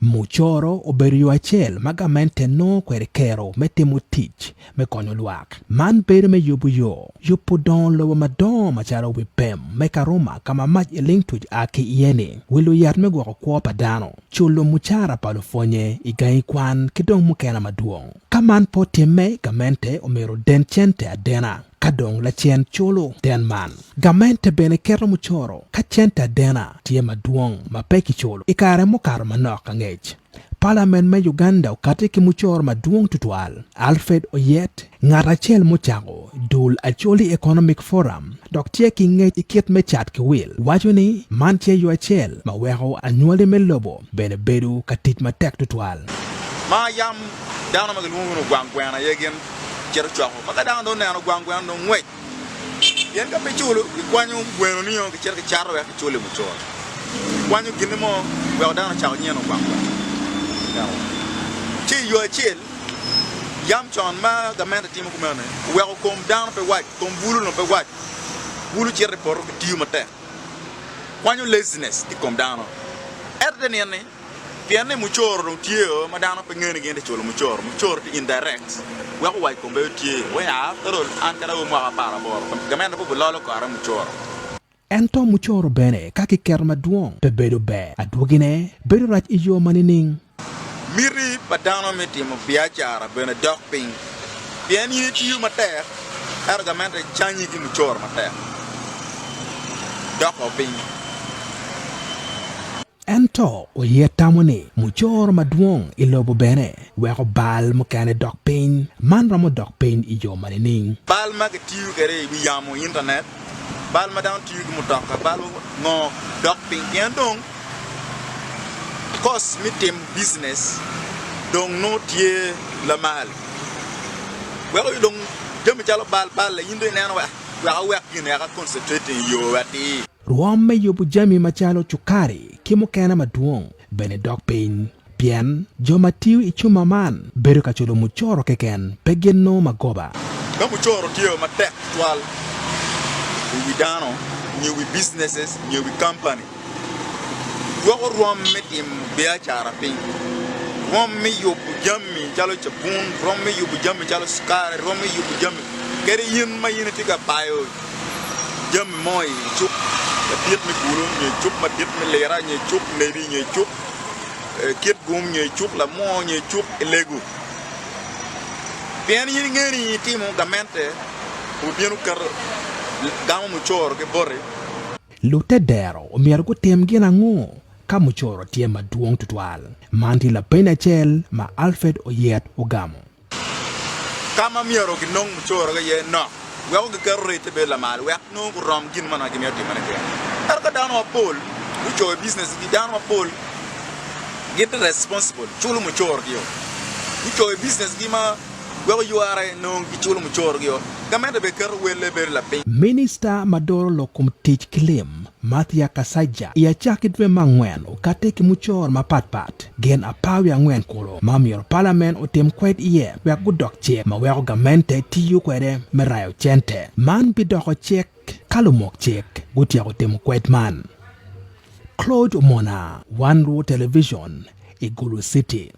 Muchoro obedo yo achiel ma gamente no kwede kero me timo tich me konyo lwak. Man bedo me yubu yo. Yupu don lobo madon machalo wi pem me karuma kama mach iling tuj aki ieni. Wilu yat me gwako kwa padano. Chulo muchara palufonye igai kwan kidong mukena maduong. Kaman po time gamente omero den chente adena. Kadong la chien chulo den man. Gamente bene kero muchoro. Ka chente adena tie maduong mapeki chulo. Ikare mukaro manok angech. Parliament me Uganda ukate ki muchoro maduong tutwal. Alfred Oyet ngata chel muchago dul acholi Economic Forum. Dok tie ki ngech ikiet me chat ki wil. Wajo ni man tie yu achel ma weko anywali me lobo bene bedu katit matek tutwal. Ma yam dano magalungu no gwangwana yegen chero chwako. Maka dano no gwangwana no ngwech. Yen ka pechulo ikwanyo gweno niyo ki chero ki charo ya ki chole muchoro. Kwanyo gini mo weko dano chako nye no gwangwana. Chi yu achel yam chon ma gamenta timu kumene weko kom dano pe wach kom bulu no pe wach bulu chero por ki tiyu mate. Kwanyo laziness ti kom dano. Erde ni piane muchoro tiyo madano pe ngene gende cholo muchoro ti indirect weko wach kom be tiyo we ya toro an kada wo mwa para bor gamenta po lolo ko ara muchoro. Ento muchoro bene kaki ker maduong pe bedo be adwogine bedo rach iyo manining. Miri padano me timo biachara bene dok ping. Piani ni tiyu mater argumente chanyi ki muchoro mater. Dok ping. Ento oyetamoni muchoro maduong ilobo bene weko bal mukane dok ping man ramo dok ping iyo manining. Bal ma ke tiyu kere wiyamo internet. Bal ma down tiyu mutoka bal ngo dok ping yendong. Cause me team business dong no tie la mal. Well you dong dem chalo bal la yinde neno wa wa kine ya concentrating yo ati. Ruame yobu jami machalo chukari kimo kena maduong bene dok pain bien joma tiu ichuma man beru kachulo muchoro keken pegeno magoba. Ka muchoro tiyo matek twal. We dano new businesses new company. Wako ruam metim bea chara ping. Ruam me yubu jami chalo chapun, ruam me yubu jami chalo skare, ruam me yubu jami. Kere yin ma yin tiga bayo. Jami moi chup, matiet me gulung nye chup, matiet me lera nye chup, neri nye chup, kit gum nye chup, la mo nye chup, elegu. Pian yin ngeni timo gamente, ubienu kar gamo muchor ke bore. Lute dero umiargo tem gina ngo. Ka muchoro tie maduong tutwal. Manti la pena chel ma Alfred Oyet ugamo. Kama miaro ki nong muchoro ga ye no. Weko ke karre te be la mal. Wek no ku rom gin mana ki miati mana ke. Erka dano apol. Mucho business ki dano apol. Get responsible. Chulo muchoro ki yo. Mucho business ki ma weko you are no ki chulo muchoro ki yo. Kamenda be kar wele be la pe. Minister Madoro lokum teach kilim. Mathia Kasaja ia chakitwe mangwen ukate ki muchor mapatpat gen apawi angwen kolo mamior parliament utim kwet iye wek gudok chek ma wek gamente tiyu kwede merayo chente man bidoko chek kalumok chek gutia utim kwet man. Claude Mona, One Row Television, Igulu City.